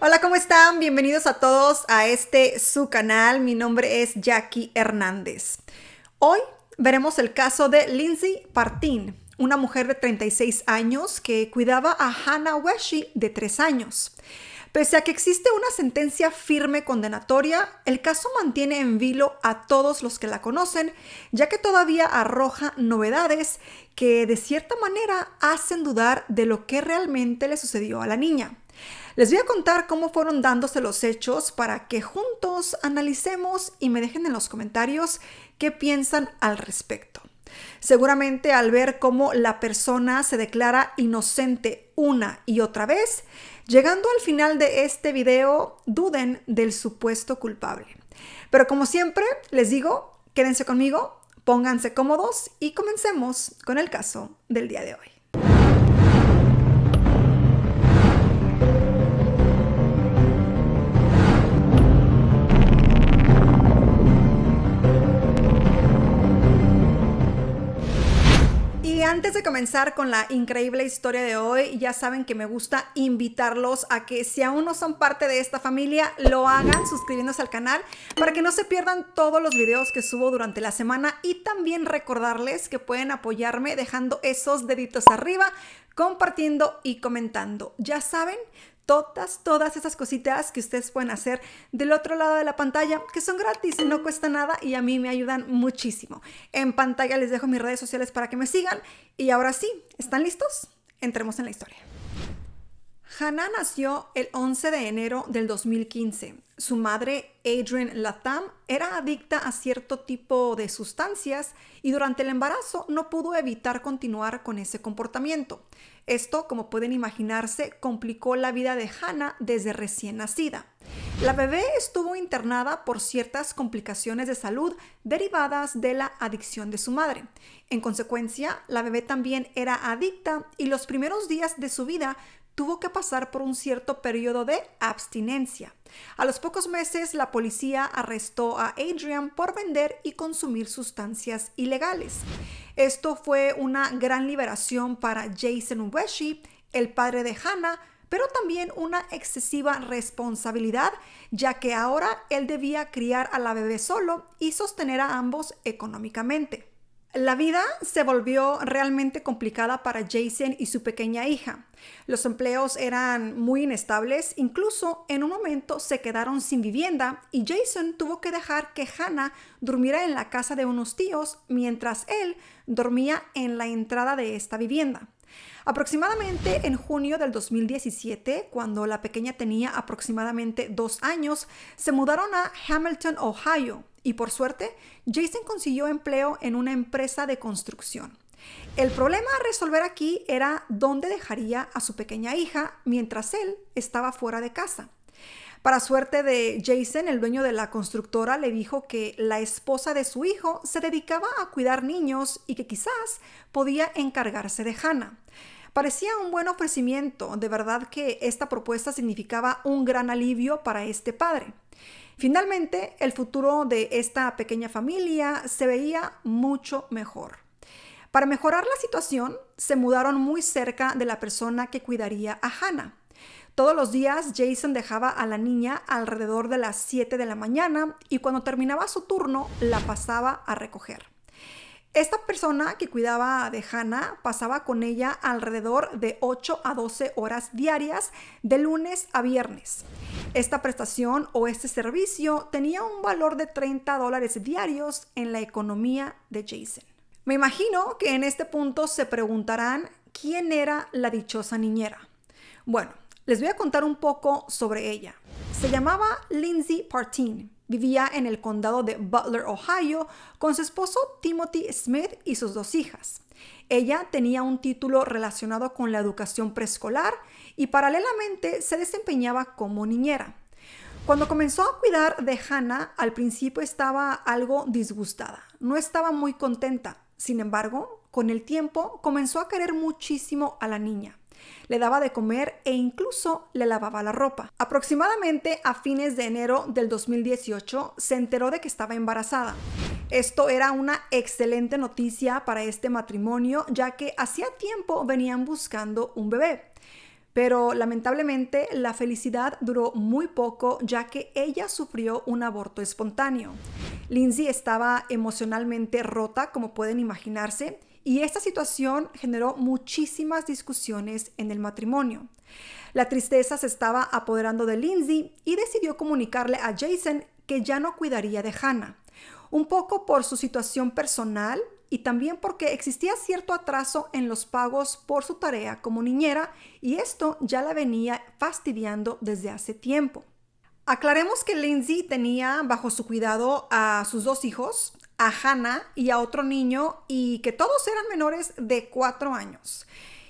Hola, ¿cómo están? Bienvenidos a todos a su canal. Mi nombre es Jackie Hernández. Hoy veremos el caso de Lindsay Partin, una mujer de 36 años que cuidaba a Hannah Weshey de 3 años. Pese a que existe una sentencia firme condenatoria, el caso mantiene en vilo a todos los que la conocen, ya que todavía arroja novedades que de cierta manera hacen dudar de lo que realmente le sucedió a la niña. Les voy a contar cómo fueron dándose los hechos para que juntos analicemos y me dejen en los comentarios qué piensan al respecto. Seguramente al ver cómo la persona se declara inocente una y otra vez, llegando al final de este video, duden del supuesto culpable. Pero como siempre, les digo, quédense conmigo, pónganse cómodos y comencemos con el caso del día de hoy. Antes de comenzar con la increíble historia de hoy, ya saben que me gusta invitarlos a que si aún no son parte de esta familia, lo hagan suscribiéndose al canal para que no se pierdan todos los videos que subo durante la semana y también recordarles que pueden apoyarme dejando esos deditos arriba, compartiendo y comentando. Ya saben, todas esas cositas que ustedes pueden hacer del otro lado de la pantalla, que son gratis, no cuesta nada y a mí me ayudan muchísimo. En pantalla les dejo mis redes sociales para que me sigan. Y ahora sí, ¿están listos? Entremos en la historia. Hannah nació el 11 de enero del 2015. Su madre, Adrienne Latham, era adicta a cierto tipo de sustancias y durante el embarazo no pudo evitar continuar con ese comportamiento. Esto, como pueden imaginarse, complicó la vida de Hannah desde recién nacida. La bebé estuvo internada por ciertas complicaciones de salud derivadas de la adicción de su madre. En consecuencia, la bebé también era adicta y los primeros días de su vida tuvo que pasar por un cierto periodo de abstinencia. A los pocos meses, la policía arrestó a Adrienne por vender y consumir sustancias ilegales. Esto fue una gran liberación para Jason Weshey, el padre de Hannah, pero también una excesiva responsabilidad, ya que ahora él debía criar a la bebé solo y sostener a ambos económicamente. La vida se volvió realmente complicada para Jason y su pequeña hija. Los empleos eran muy inestables, incluso en un momento se quedaron sin vivienda y Jason tuvo que dejar que Hannah durmiera en la casa de unos tíos mientras él dormía en la entrada de esta vivienda. Aproximadamente en junio del 2017, cuando la pequeña tenía aproximadamente 2 años, se mudaron a Hamilton, Ohio, y por suerte, Jason consiguió empleo en una empresa de construcción. El problema a resolver aquí era dónde dejaría a su pequeña hija mientras él estaba fuera de casa. Para suerte de Jason, el dueño de la constructora le dijo que la esposa de su hijo se dedicaba a cuidar niños y que quizás podía encargarse de Hannah. Parecía un buen ofrecimiento, de verdad que esta propuesta significaba un gran alivio para este padre. Finalmente, el futuro de esta pequeña familia se veía mucho mejor. Para mejorar la situación, se mudaron muy cerca de la persona que cuidaría a Hannah. Todos los días Jason dejaba a la niña alrededor de las 7 de la mañana y cuando terminaba su turno la pasaba a recoger. Esta persona que cuidaba de Hannah pasaba con ella alrededor de 8 a 12 horas diarias de lunes a viernes. Esta prestación o este servicio tenía un valor de $30 diarios en la economía de Jason. Me imagino que en este punto se preguntarán quién era la dichosa niñera. Bueno, les voy a contar un poco sobre ella. Se llamaba Lindsay Partin. Vivía en el condado de Butler, Ohio, con su esposo Timothy Smith y sus 2 hijas. Ella tenía un título relacionado con la educación preescolar y paralelamente se desempeñaba como niñera. Cuando comenzó a cuidar de Hannah, al principio estaba algo disgustada. No estaba muy contenta. Sin embargo, con el tiempo comenzó a querer muchísimo a la niña. Le daba de comer e incluso le lavaba la ropa. Aproximadamente a fines de enero del 2018 se enteró de que estaba embarazada. Esto era una excelente noticia para este matrimonio, ya que hacía tiempo venían buscando un bebé. Pero lamentablemente la felicidad duró muy poco, ya que ella sufrió un aborto espontáneo. Lindsay estaba emocionalmente rota, como pueden imaginarse, y esta situación generó muchísimas discusiones en el matrimonio. La tristeza se estaba apoderando de Lindsay y decidió comunicarle a Jason que ya no cuidaría de Hannah, un poco por su situación personal y también porque existía cierto atraso en los pagos por su tarea como niñera, y esto ya la venía fastidiando desde hace tiempo. Aclaremos que Lindsay tenía bajo su cuidado a sus 2 hijos, a Hannah y a otro niño, y que todos eran menores de 4 años.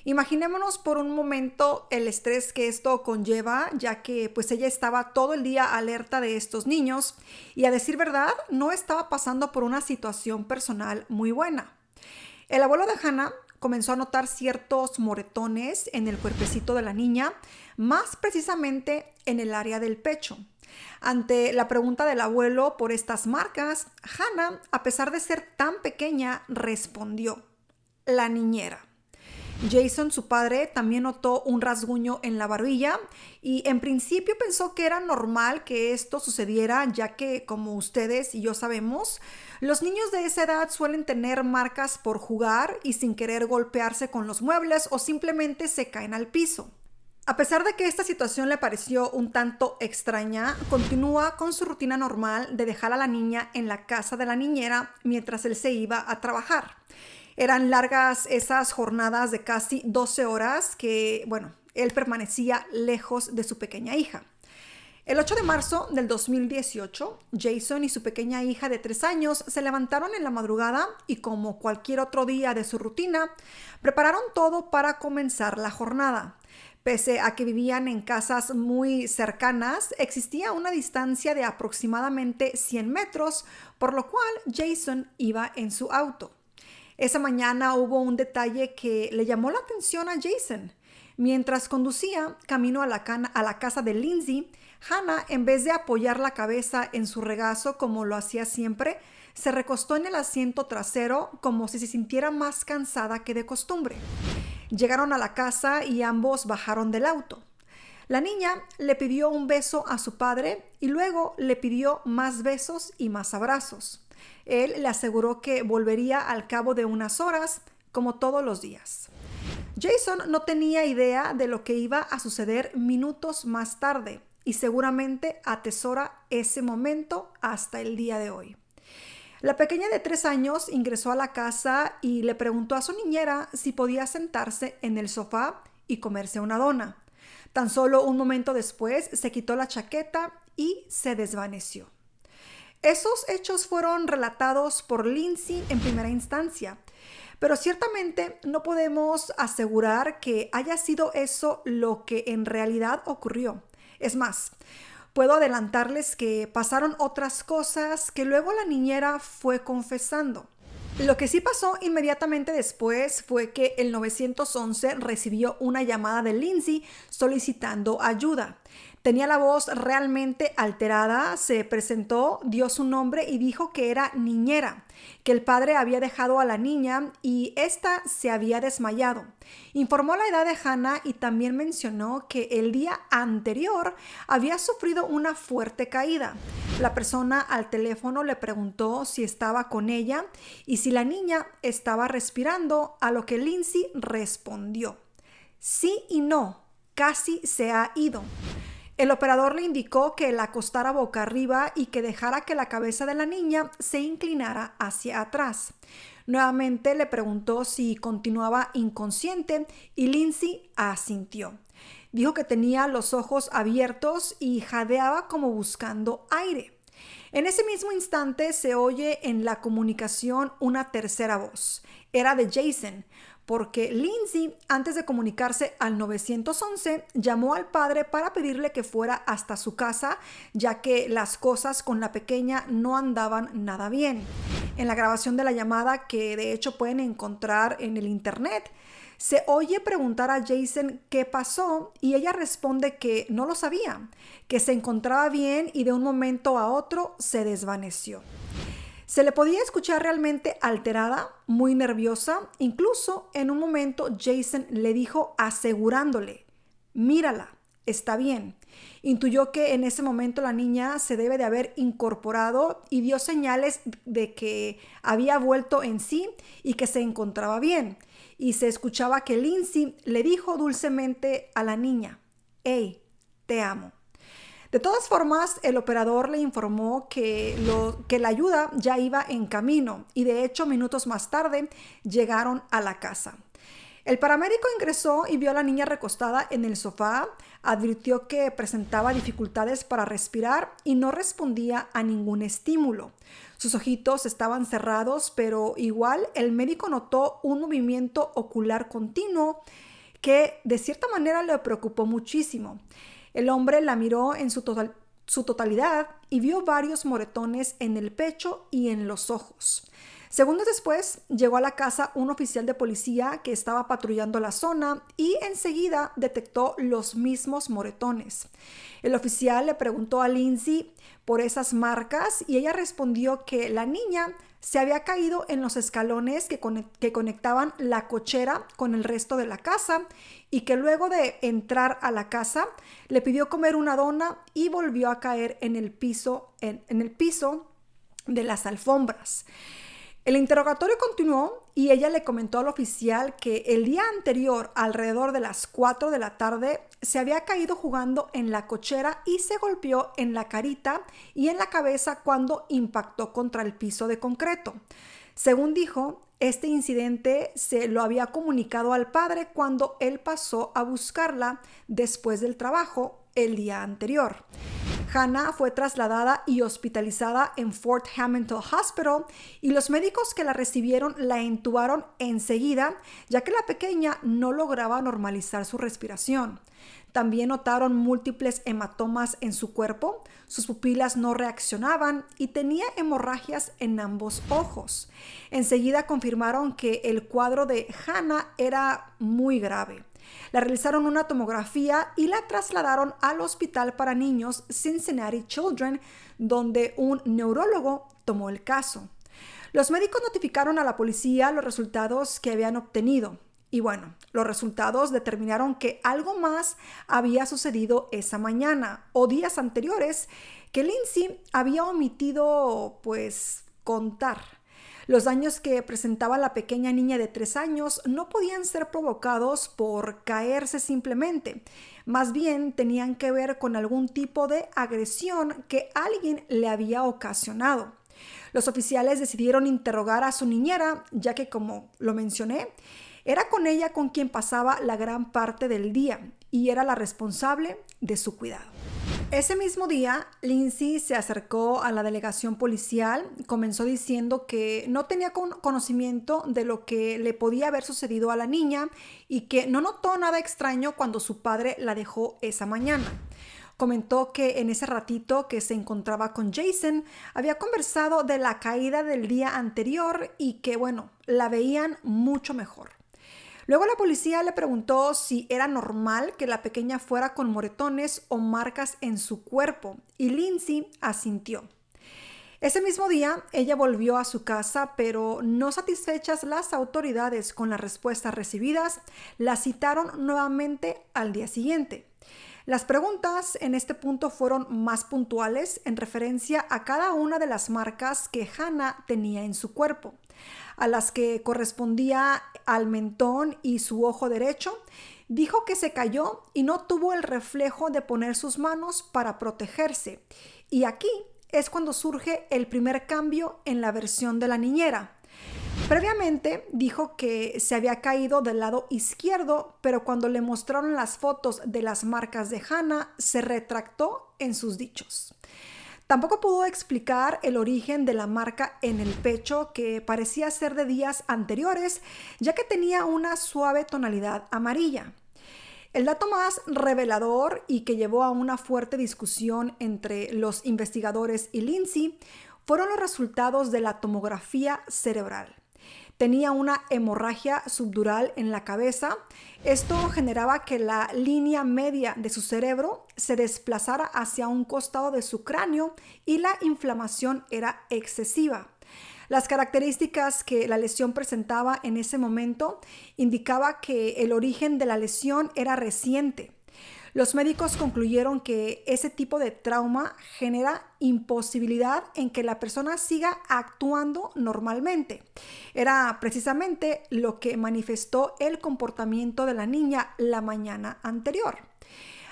Imaginémonos por un momento el estrés que esto conlleva, ya que pues ella estaba todo el día alerta de estos niños y, a decir verdad, no estaba pasando por una situación personal muy buena. El abuelo de Hannah comenzó a notar ciertos moretones en el cuerpecito de la niña, más precisamente en el área del pecho. Ante la pregunta del abuelo por estas marcas, Hannah, a pesar de ser tan pequeña, respondió: la niñera. Jason, su padre, también notó un rasguño en la barbilla y en principio pensó que era normal que esto sucediera, ya que, como ustedes y yo sabemos, los niños de esa edad suelen tener marcas por jugar y sin querer golpearse con los muebles o simplemente se caen al piso. A pesar de que esta situación le pareció un tanto extraña, continúa con su rutina normal de dejar a la niña en la casa de la niñera mientras él se iba a trabajar. Eran largas esas jornadas de casi 12 horas que, él permanecía lejos de su pequeña hija. El 8 de marzo del 2018, Jason y su pequeña hija de 3 años se levantaron en la madrugada y, como cualquier otro día de su rutina, prepararon todo para comenzar la jornada. Pese a que vivían en casas muy cercanas, existía una distancia de aproximadamente 100 metros, por lo cual Jason iba en su auto. Esa mañana hubo un detalle que le llamó la atención a Jason. Mientras conducía camino a la casa de Lindsay, Hannah, en vez de apoyar la cabeza en su regazo como lo hacía siempre, se recostó en el asiento trasero como si se sintiera más cansada que de costumbre. Llegaron a la casa y ambos bajaron del auto. La niña le pidió un beso a su padre y luego le pidió más besos y más abrazos. Él le aseguró que volvería al cabo de unas horas, como todos los días. Jason no tenía idea de lo que iba a suceder minutos más tarde y seguramente atesora ese momento hasta el día de hoy. La pequeña de 3 años ingresó a la casa y le preguntó a su niñera si podía sentarse en el sofá y comerse una dona. Tan solo un momento después se quitó la chaqueta y se desvaneció. Esos hechos fueron relatados por Lindsay en primera instancia, pero ciertamente no podemos asegurar que haya sido eso lo que en realidad ocurrió. Es más, puedo adelantarles que pasaron otras cosas que luego la niñera fue confesando. Lo que sí pasó inmediatamente después fue que el 911 recibió una llamada de Lindsay solicitando ayuda. Tenía la voz realmente alterada, se presentó, dio su nombre y dijo que era niñera, que el padre había dejado a la niña y ésta se había desmayado. Informó la edad de Hannah y también mencionó que el día anterior había sufrido una fuerte caída. La persona al teléfono le preguntó si estaba con ella y si la niña estaba respirando, a lo que Lindsay respondió: sí y no, casi se ha ido. El operador le indicó que la acostara boca arriba y que dejara que la cabeza de la niña se inclinara hacia atrás. Nuevamente le preguntó si continuaba inconsciente y Lindsay asintió. Dijo que tenía los ojos abiertos y jadeaba como buscando aire. En ese mismo instante se oye en la comunicación una tercera voz. Era de Jason, porque Lindsay, antes de comunicarse al 911, llamó al padre para pedirle que fuera hasta su casa, ya que las cosas con la pequeña no andaban nada bien. En la grabación de la llamada, que de hecho pueden encontrar en el internet, se oye preguntar a Jason qué pasó y ella responde que no lo sabía, que se encontraba bien y de un momento a otro se desvaneció. Se le podía escuchar realmente alterada, muy nerviosa. Incluso en un momento Jason le dijo asegurándole: Mírala, está bien. Intuyó que en ese momento la niña se debe de haber incorporado y dio señales de que había vuelto en sí y que se encontraba bien. Y se escuchaba que Lindsay le dijo dulcemente a la niña: «Hey, te amo». De todas formas, el operador le informó que la ayuda ya iba en camino y de hecho minutos más tarde llegaron a la casa. El paramédico ingresó y vio a la niña recostada en el sofá, advirtió que presentaba dificultades para respirar y no respondía a ningún estímulo. Sus ojitos estaban cerrados, pero igual el médico notó un movimiento ocular continuo que de cierta manera le preocupó muchísimo. El hombre la miró en su totalidad y vio varios moretones en el pecho y en los ojos. Segundos después, llegó a la casa un oficial de policía que estaba patrullando la zona y enseguida detectó los mismos moretones. El oficial le preguntó a Lindsay por esas marcas y ella respondió que la niña se había caído en los escalones que conectaban la cochera con el resto de la casa y que luego de entrar a la casa le pidió comer una dona y volvió a caer en el piso de las alfombras. El interrogatorio continuó y ella le comentó al oficial que el día anterior, alrededor de las 4 de la tarde, se había caído jugando en la cochera y se golpeó en la carita y en la cabeza cuando impactó contra el piso de concreto. Según dijo, este incidente se lo había comunicado al padre cuando él pasó a buscarla después del trabajo el día anterior. Hannah fue trasladada y hospitalizada en Fort Hamilton Hospital y los médicos que la recibieron la intubaron enseguida, ya que la pequeña no lograba normalizar su respiración. También notaron múltiples hematomas en su cuerpo, sus pupilas no reaccionaban y tenía hemorragias en ambos ojos. Enseguida confirmaron que el cuadro de Hannah era muy grave. La realizaron una tomografía y la trasladaron al Hospital para Niños Cincinnati Children, donde un neurólogo tomó el caso. Los médicos notificaron a la policía los resultados que habían obtenido. Y bueno, los resultados determinaron que algo más había sucedido esa mañana o días anteriores que Lindsay había omitido, contar. Los daños que presentaba la pequeña niña de 3 años no podían ser provocados por caerse simplemente. Más bien tenían que ver con algún tipo de agresión que alguien le había ocasionado. Los oficiales decidieron interrogar a su niñera, ya que, como lo mencioné, era con ella con quien pasaba la gran parte del día y era la responsable de su cuidado. Ese mismo día, Lindsay se acercó a la delegación policial, comenzó diciendo que no tenía conocimiento de lo que le podía haber sucedido a la niña y que no notó nada extraño cuando su padre la dejó esa mañana. Comentó que en ese ratito que se encontraba con Jason, había conversado de la caída del día anterior y que, la veían mucho mejor. Luego la policía le preguntó si era normal que la pequeña fuera con moretones o marcas en su cuerpo y Lindsay asintió. Ese mismo día, ella volvió a su casa, pero no satisfechas las autoridades con las respuestas recibidas, la citaron nuevamente al día siguiente. Las preguntas en este punto fueron más puntuales en referencia a cada una de las marcas que Hannah tenía en su cuerpo, a las que correspondía al mentón y su ojo derecho. Dijo que se cayó y no tuvo el reflejo de poner sus manos para protegerse. Y aquí es cuando surge el primer cambio en la versión de la niñera. Previamente dijo que se había caído del lado izquierdo, pero cuando le mostraron las fotos de las marcas de Hannah, se retractó en sus dichos. Tampoco pudo explicar el origen de la marca en el pecho, que parecía ser de días anteriores, ya que tenía una suave tonalidad amarilla. El dato más revelador y que llevó a una fuerte discusión entre los investigadores y Lindsay fueron los resultados de la tomografía cerebral. Tenía una hemorragia subdural en la cabeza. Esto generaba que la línea media de su cerebro se desplazara hacia un costado de su cráneo y la inflamación era excesiva. Las características que la lesión presentaba en ese momento indicaba que el origen de la lesión era reciente. Los médicos concluyeron que ese tipo de trauma genera imposibilidad en que la persona siga actuando normalmente. Era precisamente lo que manifestó el comportamiento de la niña la mañana anterior.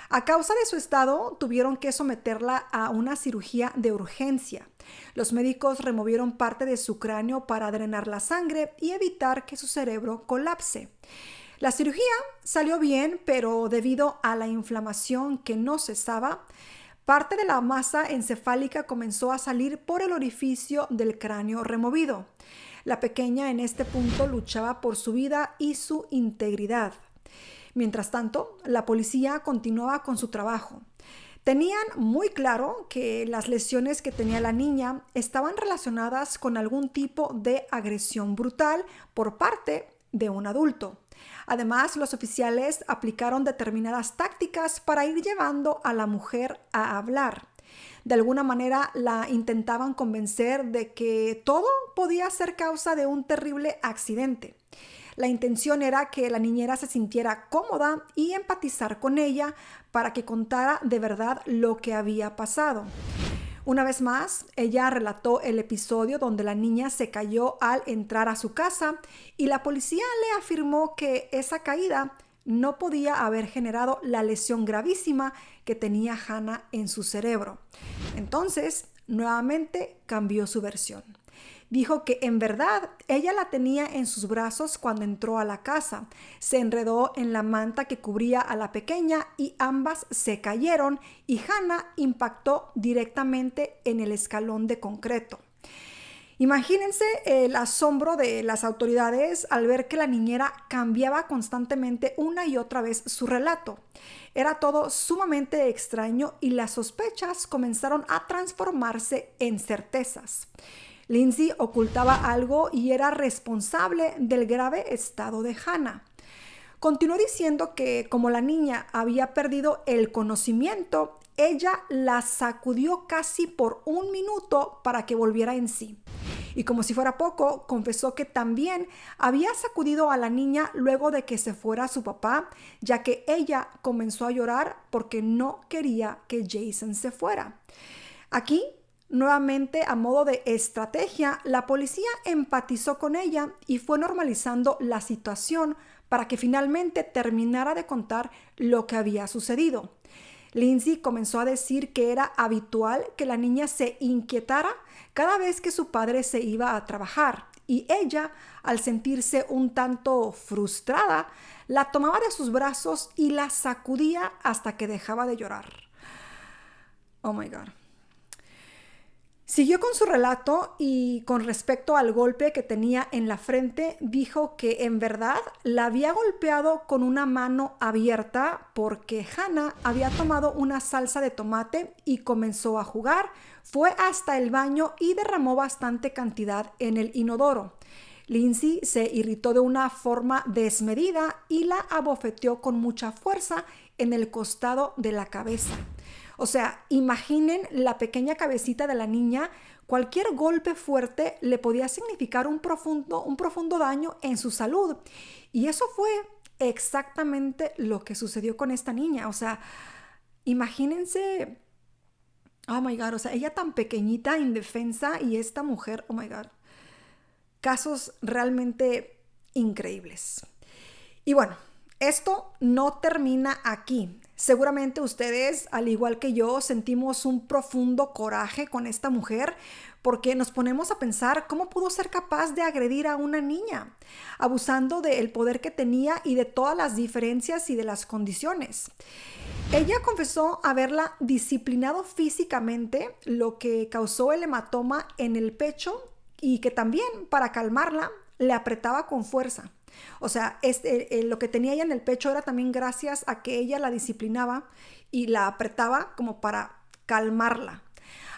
A causa de su estado, tuvieron que someterla a una cirugía de urgencia. Los médicos removieron parte de su cráneo para drenar la sangre y evitar que su cerebro colapse. La cirugía salió bien, pero debido a la inflamación que no cesaba, parte de la masa encefálica comenzó a salir por el orificio del cráneo removido. La pequeña en este punto luchaba por su vida y su integridad. Mientras tanto, la policía continuaba con su trabajo. Tenían muy claro que las lesiones que tenía la niña estaban relacionadas con algún tipo de agresión brutal por parte de un adulto. Además, los oficiales aplicaron determinadas tácticas para ir llevando a la mujer a hablar. De alguna manera la intentaban convencer de que todo podía ser causa de un terrible accidente. La intención era que la niñera se sintiera cómoda y empatizar con ella para que contara de verdad lo que había pasado. Una vez más, ella relató el episodio donde la niña se cayó al entrar a su casa y la policía le afirmó que esa caída no podía haber generado la lesión gravísima que tenía Hannah en su cerebro. Entonces, nuevamente cambió su versión. Dijo que en verdad ella la tenía en sus brazos cuando entró a la casa. Se enredó en la manta que cubría a la pequeña y ambas se cayeron y Hannah impactó directamente en el escalón de concreto. Imagínense el asombro de las autoridades al ver que la niñera cambiaba constantemente una y otra vez su relato. Era todo sumamente extraño y las sospechas comenzaron a transformarse en certezas. Lindsay ocultaba algo y era responsable del grave estado de Hannah. Continuó diciendo que como la niña había perdido el conocimiento, ella la sacudió casi por 1 minuto para que volviera en sí. Y como si fuera poco, confesó que también había sacudido a la niña luego de que se fuera su papá, ya que ella comenzó a llorar porque no quería que Jason se fuera. Aquí, nuevamente, a modo de estrategia, la policía empatizó con ella y fue normalizando la situación para que finalmente terminara de contar lo que había sucedido. Lindsay comenzó a decir que era habitual que la niña se inquietara cada vez que su padre se iba a trabajar y ella, al sentirse un tanto frustrada, la tomaba de sus brazos y la sacudía hasta que dejaba de llorar. Oh my God. Siguió con su relato y con respecto al golpe que tenía en la frente, dijo que en verdad la había golpeado con una mano abierta porque Hannah había tomado una salsa de tomate y comenzó a jugar, fue hasta el baño y derramó bastante cantidad en el inodoro. Lindsay se irritó de una forma desmedida y la abofeteó con mucha fuerza en el costado de la cabeza. O sea, imaginen la pequeña cabecita de la niña, cualquier golpe fuerte le podía significar un profundo daño en su salud. Y eso fue exactamente lo que sucedió con esta niña. O sea, imagínense, oh my God, o sea, ella tan pequeñita, indefensa y esta mujer, oh my God, casos realmente increíbles. Y bueno, esto no termina aquí. Seguramente ustedes, al igual que yo, sentimos un profundo coraje con esta mujer porque nos ponemos a pensar cómo pudo ser capaz de agredir a una niña, abusando del poder que tenía y de todas las diferencias y de las condiciones. Ella confesó haberla disciplinado físicamente, lo que causó el hematoma en el pecho y que también, para calmarla, le apretaba con fuerza. O sea, lo que tenía ella en el pecho era también gracias a que ella la disciplinaba y la apretaba como para calmarla.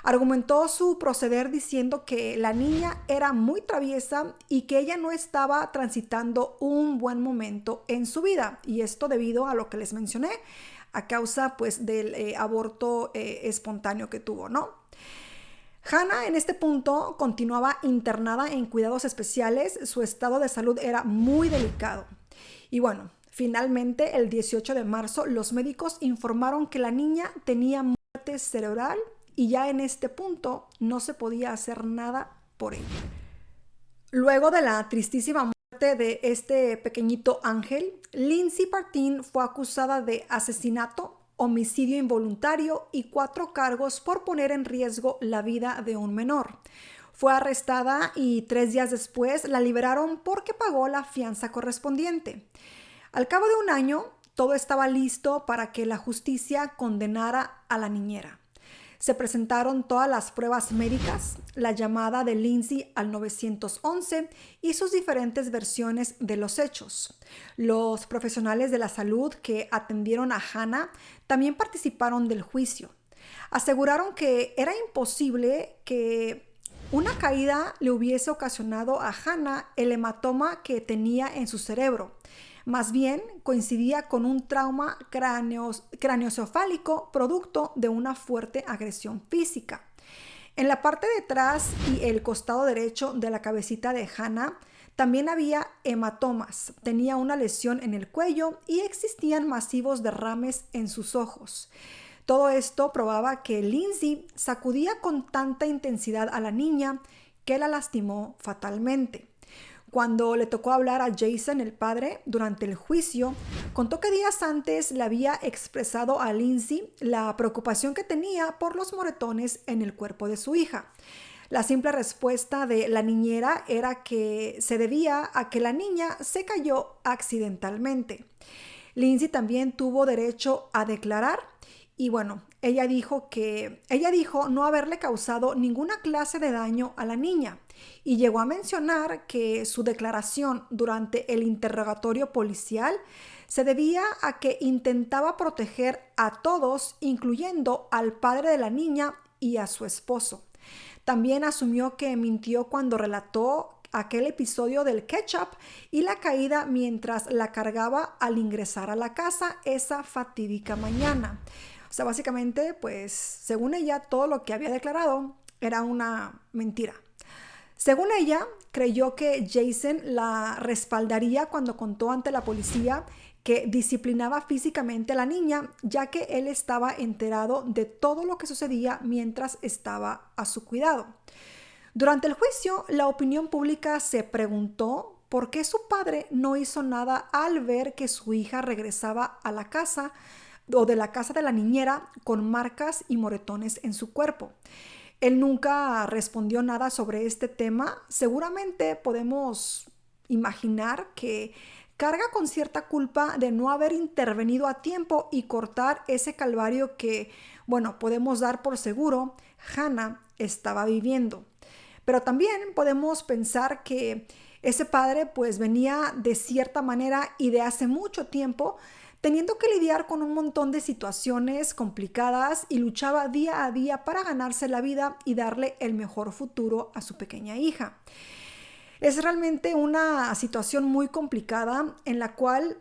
Argumentó su proceder diciendo que la niña era muy traviesa y que ella no estaba transitando un buen momento en su vida. Y esto debido a lo que les mencioné, a causa pues del aborto espontáneo que tuvo, ¿no? Hannah en este punto continuaba internada en cuidados especiales, su estado de salud era muy delicado. Y bueno, Finalmente, el 18 de marzo, los médicos informaron que la niña tenía muerte cerebral y ya en este punto no se podía hacer nada por ella. Luego de la tristísima muerte de este pequeñito ángel, Lindsay Partin fue acusada de asesinato, homicidio involuntario y 4 cargos por poner en riesgo la vida de un menor. Fue arrestada y 3 días después la liberaron porque pagó la fianza correspondiente. Al cabo de un año, todo estaba listo para que la justicia condenara a la niñera. Se presentaron todas las pruebas médicas, la llamada de Lindsay al 911 y sus diferentes versiones de los hechos. Los profesionales de la salud que atendieron a Hannah también participaron del juicio. Aseguraron que era imposible que una caída le hubiese ocasionado a Hannah el hematoma que tenía en su cerebro. Más bien, coincidía con un trauma craneoencefálico producto de una fuerte agresión física. En la parte de atrás y el costado derecho de la cabecita de Hannah también había hematomas. Tenía una lesión en el cuello y existían masivos derrames en sus ojos. Todo esto probaba que Lindsay sacudía con tanta intensidad a la niña que la lastimó fatalmente. Cuando le tocó hablar a Jason, el padre, durante el juicio, contó que días antes le había expresado a Lindsay la preocupación que tenía por los moretones en el cuerpo de su hija. La simple respuesta de la niñera era que se debía a que la niña se cayó accidentalmente. Lindsay también tuvo derecho a declarar y bueno, ella dijo no haberle causado ninguna clase de daño a la niña y llegó a mencionar que su declaración durante el interrogatorio policial se debía a que intentaba proteger a todos, incluyendo al padre de la niña y a su esposo. También asumió que mintió cuando relató aquel episodio del ketchup y la caída mientras la cargaba al ingresar a la casa esa fatídica mañana. O sea, básicamente, pues, según ella, todo lo que había declarado era una mentira. Según ella, creyó que Jason la respaldaría cuando contó ante la policía que disciplinaba físicamente a la niña, ya que él estaba enterado de todo lo que sucedía mientras estaba a su cuidado. Durante el juicio, la opinión pública se preguntó por qué su padre no hizo nada al ver que su hija regresaba a la casa o de la casa de la niñera con marcas y moretones en su cuerpo. Él nunca respondió nada sobre este tema. Seguramente podemos imaginar que carga con cierta culpa de no haber intervenido a tiempo y cortar ese calvario que, bueno, podemos dar por seguro Hannah estaba viviendo. Pero también podemos pensar que ese padre pues venía de cierta manera y de hace mucho tiempo teniendo que lidiar con un montón de situaciones complicadas y luchaba día a día para ganarse la vida y darle el mejor futuro a su pequeña hija. Es realmente una situación muy complicada en la cual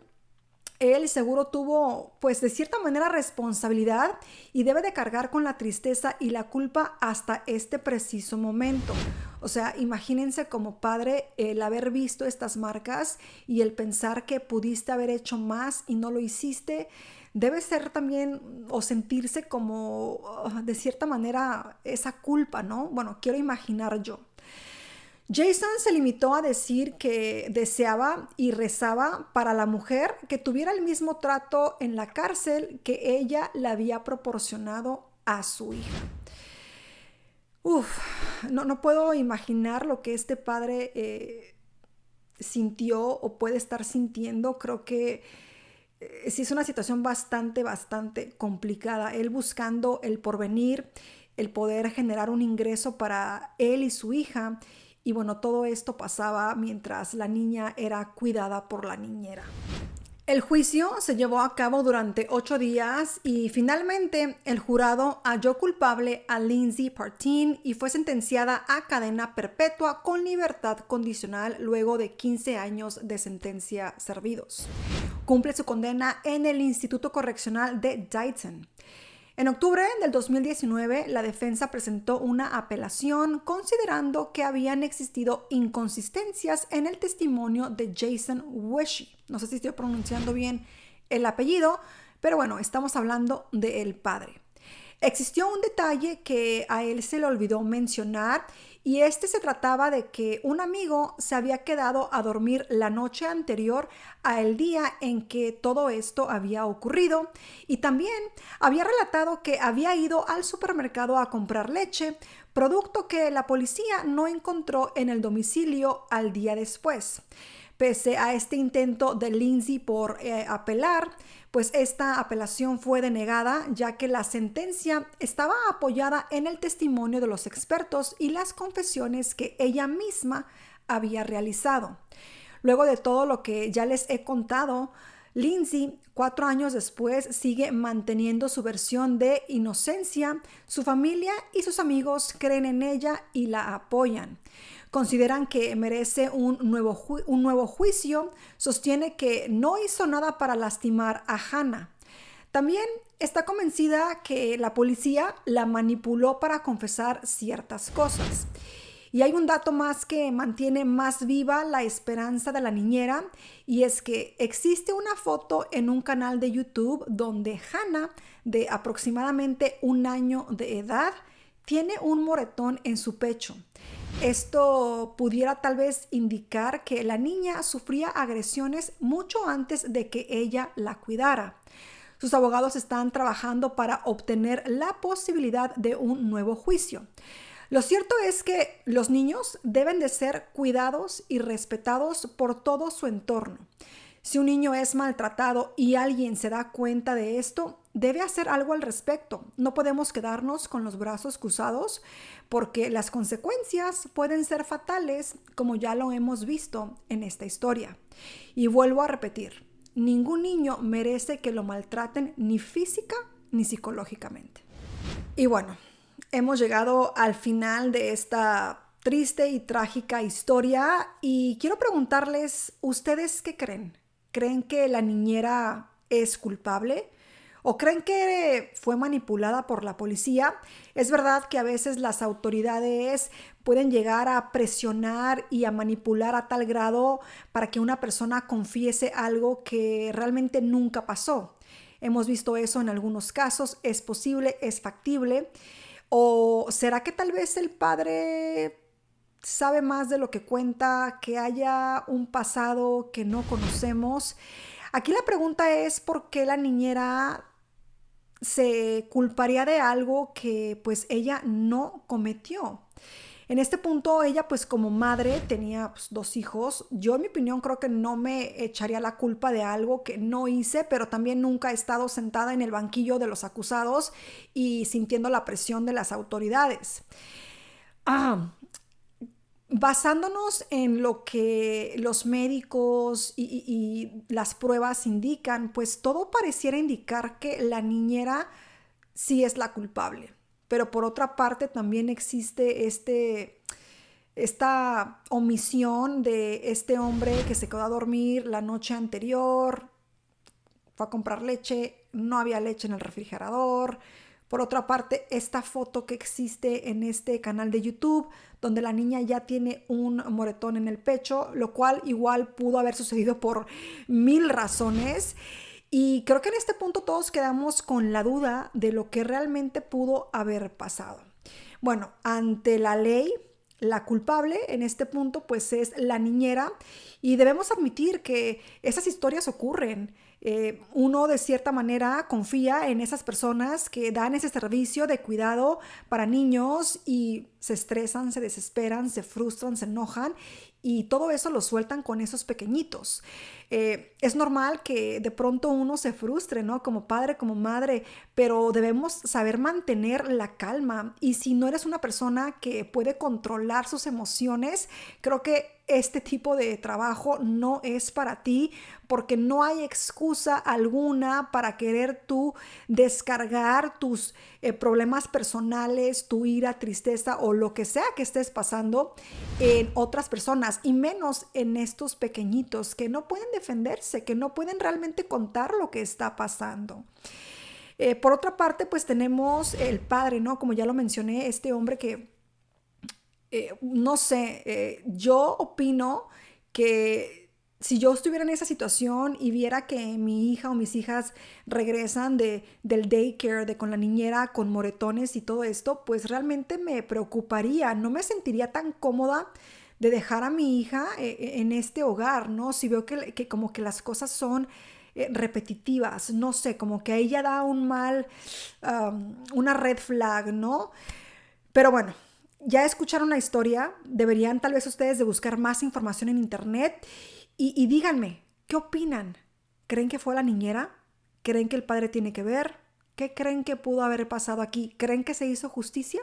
él seguro tuvo, pues de cierta manera, responsabilidad y debe de cargar con la tristeza y la culpa hasta este preciso momento. O sea, imagínense como padre el haber visto estas marcas y el pensar que pudiste haber hecho más y no lo hiciste. Debe ser también o sentirse como, de cierta manera, esa culpa, ¿no? Bueno, quiero imaginar yo. Jason se limitó a decir que deseaba y rezaba para la mujer que tuviera el mismo trato en la cárcel que ella le había proporcionado a su hija. No puedo imaginar lo que este padre sintió o puede estar sintiendo. Creo que sí es una situación bastante complicada. Él buscando el porvenir, el poder generar un ingreso para él y su hija. Y bueno, todo esto pasaba mientras la niña era cuidada por la niñera. El juicio se llevó a cabo durante 8 días y finalmente el jurado halló culpable a Lindsay Partin y fue sentenciada a cadena perpetua con libertad condicional luego de 15 años de sentencia servidos. Cumple su condena en el Instituto Correccional de Dayton. En octubre del 2019, la defensa presentó una apelación considerando que habían existido inconsistencias en el testimonio de Jason Wesche. No sé si estoy pronunciando bien el apellido, pero bueno, estamos hablando del padre. Existió un detalle que a él se le olvidó mencionar y se trataba de que un amigo se había quedado a dormir la noche anterior al día en que todo esto había ocurrido y también había relatado que había ido al supermercado a comprar leche, producto que la policía no encontró en el domicilio al día después. Pese a este intento de Lindsay por apelar, pues esta apelación fue denegada ya que la sentencia estaba apoyada en el testimonio de los expertos y las confesiones que ella misma había realizado. Luego de todo lo que ya les he contado, Lindsay, 4 años después, sigue manteniendo su versión de inocencia. Su familia y sus amigos creen en ella y la apoyan. Consideran que merece un nuevo juicio. Sostiene que no hizo nada para lastimar a Hannah. También está convencida que la policía la manipuló para confesar ciertas cosas. Y hay un dato más que mantiene más viva la esperanza de la niñera, y es que existe una foto en un canal de YouTube donde Hannah, de aproximadamente 1 año de edad, tiene un moretón en su pecho. Esto pudiera tal vez indicar que la niña sufría agresiones mucho antes de que ella la cuidara. Sus abogados están trabajando para obtener la posibilidad de un nuevo juicio. Lo cierto es que los niños deben de ser cuidados y respetados por todo su entorno. Si un niño es maltratado y alguien se da cuenta de esto, debe hacer algo al respecto. No podemos quedarnos con los brazos cruzados porque las consecuencias pueden ser fatales, como ya lo hemos visto en esta historia. Y vuelvo a repetir, ningún niño merece que lo maltraten ni física ni psicológicamente. Y bueno, hemos llegado al final de esta triste y trágica historia y quiero preguntarles, ¿ustedes qué creen? ¿Creen que la niñera es culpable? ¿O creen que fue manipulada por la policía? Es verdad que a veces las autoridades pueden llegar a presionar y a manipular a tal grado para que una persona confiese algo que realmente nunca pasó. Hemos visto eso en algunos casos. ¿Es posible? ¿Es factible? ¿O será que tal vez el padre sabe más de lo que cuenta, que haya un pasado que no conocemos? Aquí la pregunta es ¿por qué la niñera se culparía de algo que pues ella no cometió? En este punto ella pues como madre tenía 2 hijos. Yo en mi opinión creo que no me echaría la culpa de algo que no hice, pero también nunca he estado sentada en el banquillo de los acusados y sintiendo la presión de las autoridades. Basándonos en lo que los médicos y las pruebas indican, pues todo pareciera indicar que la niñera sí es la culpable. Pero por otra parte también existe esta omisión de este hombre que se quedó a dormir la noche anterior, fue a comprar leche, no había leche en el refrigerador. Por otra parte, esta foto que existe en este canal de YouTube, donde la niña ya tiene un moretón en el pecho, lo cual igual pudo haber sucedido por 1000 razones. Y creo que en este punto todos quedamos con la duda de lo que realmente pudo haber pasado. Bueno, ante la ley, la culpable en este punto pues es la niñera y debemos admitir que esas historias ocurren. Uno de cierta manera confía en esas personas que dan ese servicio de cuidado para niños y se estresan, se desesperan, se frustran, se enojan y todo eso lo sueltan con esos pequeñitos. Es normal que de pronto uno se frustre, ¿no? Como padre, como madre, pero debemos saber mantener la calma. Y si no eres una persona que puede controlar sus emociones, creo que este tipo de trabajo no es para ti, porque no hay excusa alguna para querer tú descargar tus problemas personales, tu ira, tristeza o lo que sea que estés pasando en otras personas, y menos en estos pequeñitos que no pueden defenderse, que no pueden realmente contar lo que está pasando. Por otra parte, pues tenemos el padre, ¿no? Como ya lo mencioné, este hombre que, no sé, yo opino que si yo estuviera en esa situación y viera que mi hija o mis hijas regresan del daycare, de con la niñera, con moretones y todo esto, pues realmente me preocuparía, no me sentiría tan cómoda de dejar a mi hija en este hogar, ¿no? Si veo que como que las cosas son repetitivas, no sé, como que a ella da un mal, una red flag, ¿no? Pero bueno, ya escucharon la historia, deberían tal vez ustedes de buscar más información en internet y díganme, ¿qué opinan? ¿Creen que fue la niñera? ¿Creen que el padre tiene que ver? ¿Qué creen que pudo haber pasado aquí? ¿Creen que se hizo justicia?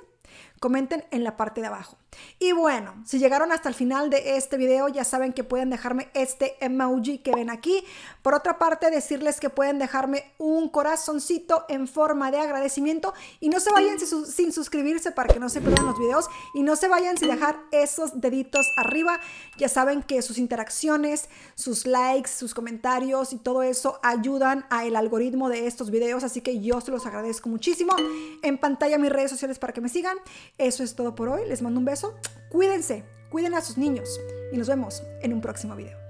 Comenten en la parte de abajo. Y bueno, si llegaron hasta el final de este video, ya saben que pueden dejarme este emoji que ven aquí. Por otra parte, decirles que pueden dejarme un corazoncito en forma de agradecimiento. Y no se vayan sin suscribirse para que no se pierdan los videos. Y no se vayan sin dejar esos deditos arriba. Ya saben que sus interacciones, sus likes, sus comentarios y todo eso ayudan al algoritmo de estos videos. Así que yo se los agradezco muchísimo. En pantalla mis redes sociales para que me sigan. Eso es todo por hoy. Les mando un beso. Cuídense, cuiden a sus niños y nos vemos en un próximo video.